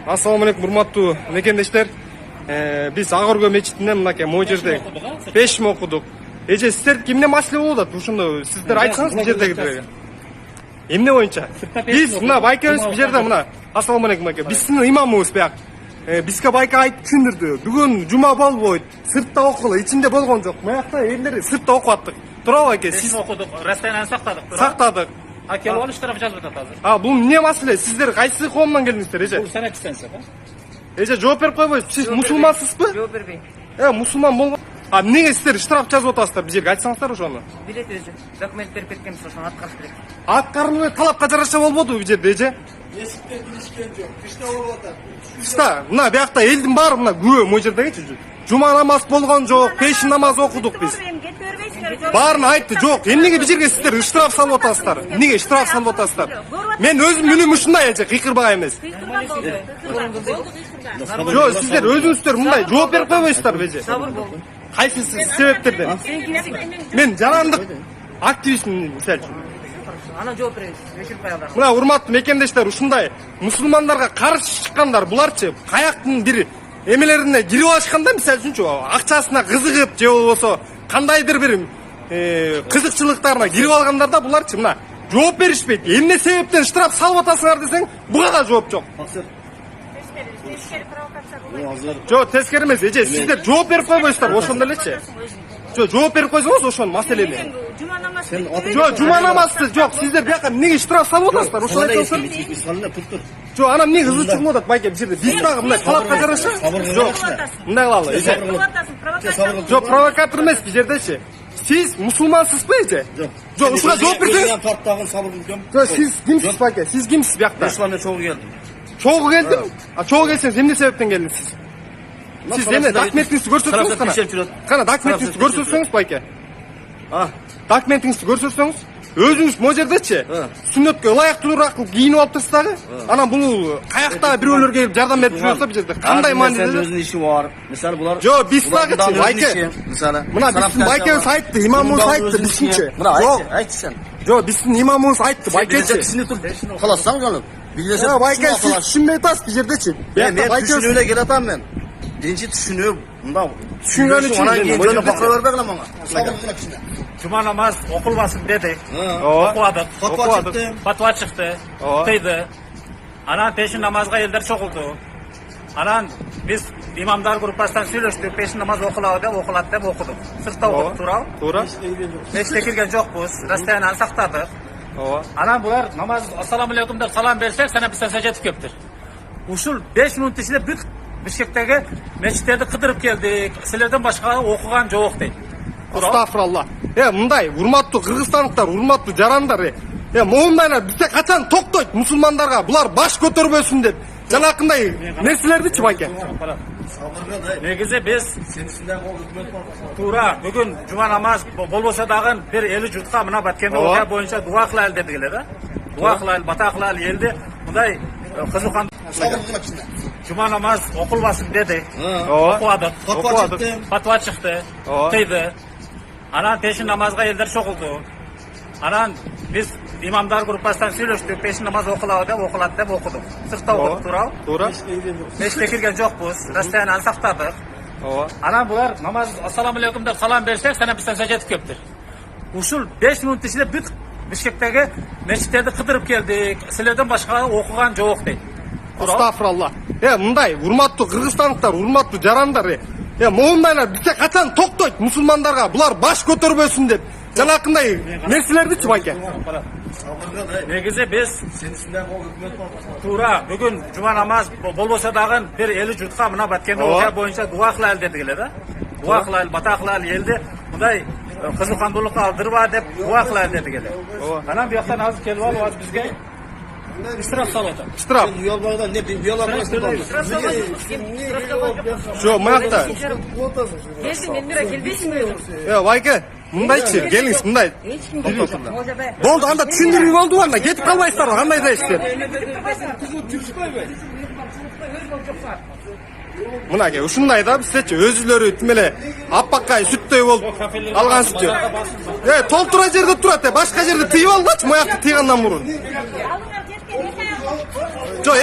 Assalamu alaikum, урматтуу мекендештер. Биз Ак Өргө мечитинен мынакей могу жерде 5 жыл окудук. Эже сиздер кимде маселе болуп атат? Ушуну сиздер айтсаңыз бул жердегилерге. Эмне боюнча? Биз мына байкебиз бул жерде мына. Ассаламу алейкум байке. Биз сиздин имамыбыз бияк. Бизге байке айтып түшүндүрдү. Бүгүн жума болбойт. Сыртта окула, ичинде болгон жок. Маякта элдер сыртта окуп аттык. Туурабы байке? Сиз окудук, расстоянияны сактадык. Сактадык. А келип алып штраф жазып атат азыр. Бул эмне маселе? Сиздер кайсы коомдон келдиңиздер, эже? Бул санакчысыз, Эже жооп берип койбойсузбу? Сиз мусулмансызбы? Жооп бербейм. Мусулман болгон. Эмнеге сиздер штраф жазып атасыздар? Бизге айтсаңыздар ошону. Билет өзү. Документ берип кеткенбиз, ошону аткарып берет. Аткарылбай талапка жараша болбодубу бул жерде, эже? Эсиктен киришкен жок. Кышта болуп атат. Кышта, мына биякта элдин баары мына күбө могу жердегичи. Жума намаз болгон жок, пешин намаз окудук биз. Баарын айтты, жок. Эмнеге бул жерге сиздер штраф салып атасыздар? Эмнеге штраф салып атасыздар? Мен өзүм үнүм ушундай, эже, кыйкырбак эмес. Жок, сиздер өзүңүздөр мындай жооп берип койбойсуздарбы, эже? Сабыр болду. Кайсы себептерден? Сен кимсиң? Мен жарандык активистмин, мисалы үчүн. Ана жооп беребиз. Өчүрүп коелар. Мына урматтуу мекендештер, ушундай мусулмандарга каршы чыккандар буларчы каяктын бир эмелерине кирип алышканда, мисалы үчүнчү акчасына кызыгып же болбосо кандайдыр бир кызыкчылыктарына кирип алгандарда буларчы мына жооп беришпейт. Эмне себептен штраф салып атасыңар десең, буга да жооп жок. Жок, тескери эмес, эже, сиздер жооп берип койбойсуздар ошондо элечи. Жок, жооп берип койсоңуз ошону маселени. Жума намаз. Жок, жума намазды, жок, сиздер бияка эмнеге штраф салып атасыздар? Ошону айтыңыздар. Жок, ана эмне кызыл чыгып атат байке бул жерде? Биз дагы мындай талапка жараша? Жок, мындай кылалы, эже. Жок, провокатор эмес бул жердечи. Сиз мусулмансызбы, эже? Жок, ушуга жооп берсеңиз. Мен парттагы сабырым. Жок, сиз кимсиз байке? Сиз кимсиз биякта? Ошондо чогуу келдим. Чогуу келдим. Чогуу келсеңиз эмне себептен келдиңиз сиз? Сиз эмне документиңизди көрсөтсөңүз кана? Кана документиңизди көрсөтсөңүз байке. Документиңизди көрсөтсөңүз, өзүңүз могу жердечи сүннөткө ылайыктуураак кылып кийинип алып турсуз дагы. Анан бул каяктагы бирөөлөр келип жардам берип жүрөтсө бул жерде кандай мааниде? Өзүнүн иши бар. Мисалы булар. Жок, биз дагычы байке. Мисалы. Мына биздин байкебиз айтты, имамыбыз айтты бизчинчи. Мына айтчы сен. Жок, биздин имамыбыз айтты байкечи. Каласаң жаным. Билесең байке сиз түшүнбөй атасыз бул жердечи. Мен түшүнүүгө келатам мен. Биринчи түшүнүү мындай. Түшүнгөн үчүн жөн бакыра бербегиле мага. Жума намаз окулбасын дедик. Окудук. Фатва чыкты. Кыйды. Анан пешин намазга элдер чогулду. Анан биз имамдар группасынан сүйлөштүк, пешин намаз окулабы деп окулат деп окудук. Сыртта окудук, туурабы? Туура. Мечитке кирген жокпуз, расстоянияны сактадык. Анан булар намаз ассаламу алейкум деп салам берсек, санапистен жетип кептир. Ушул 5 мүнөт ичинде бүт Бишкектеги мечиттерди кыдырып келдик. Силерден башка окуган жок дейт. Астагфиралла. Мындай урматтуу кыргызстандыктар, урматтуу жарандар, моундайлар бизде качан токтойт мусулмандарга булар баш көтөрбөсүн деп. Жанакындай нерселердичи байке. Негизи биз туура бүгүн жума намаз болбосо дагы бир эли журтка мына баткенде окуя боюнча дуа кылайлы дедик эле да. Дуа кылайлы, бата кылайлы элди. Мындай кызыккан жума намаз окулбасын дедик. Окубадык. Фатва чыкты. Кыйды. Анан пешин намазга элдер чогулду. Анан биз имамдар группасынан сүйлөштүк, пешин намаз окулабы деп окулат деп окудук. Сыртта окудук, туурабы? Туура. Мечитке кирген жокпуз, расстоянияны сактадык. Анан булар намаз ассаламу алейкум деп салам берсек, санапистен жетип кептир. Ушул 5 мүнөт ичинде бүт Бишкектеги мечиттерди кыдырып келдик. Силерден башка окуган жок дейт. Астагфиралла. Мындай урматтуу кыргызстандыктар, урматтуу жарандар, моундайлар бизде качан токтойт мусулмандарга булар баш көтөрбөсүн деп. Жанакындай нерселердичи байке. Негизи биз туура бүгүн жума намаз болбосо дагы бир эли журтка мына баткенде окуя боюнча дуа кылайлы дедик эле да. Дуа кылайлы, бата кылайлы элди. Мындай кызыккандуулукка алдырба деп дуа кылайлы дедик эле. Анан бияктан азыр келип алып азыр бизге штраф салып атат. Штраф. Жок, маякта. Келдим, Элмира, келбейсиңби? Байке, мындайчы, келиңиз мындай. Болду, анда түшүндүрүү болду анда, кетип калбайсыздарбы, кандай да иштер? Мынаке, ушундай да бизчи өзүлөрү тим эле аппаккай сүттөй болуп алгансызчы. Толтура жерде турат, башка жерде тыйып алгачы, маякты тыйгандан мурун. Жок,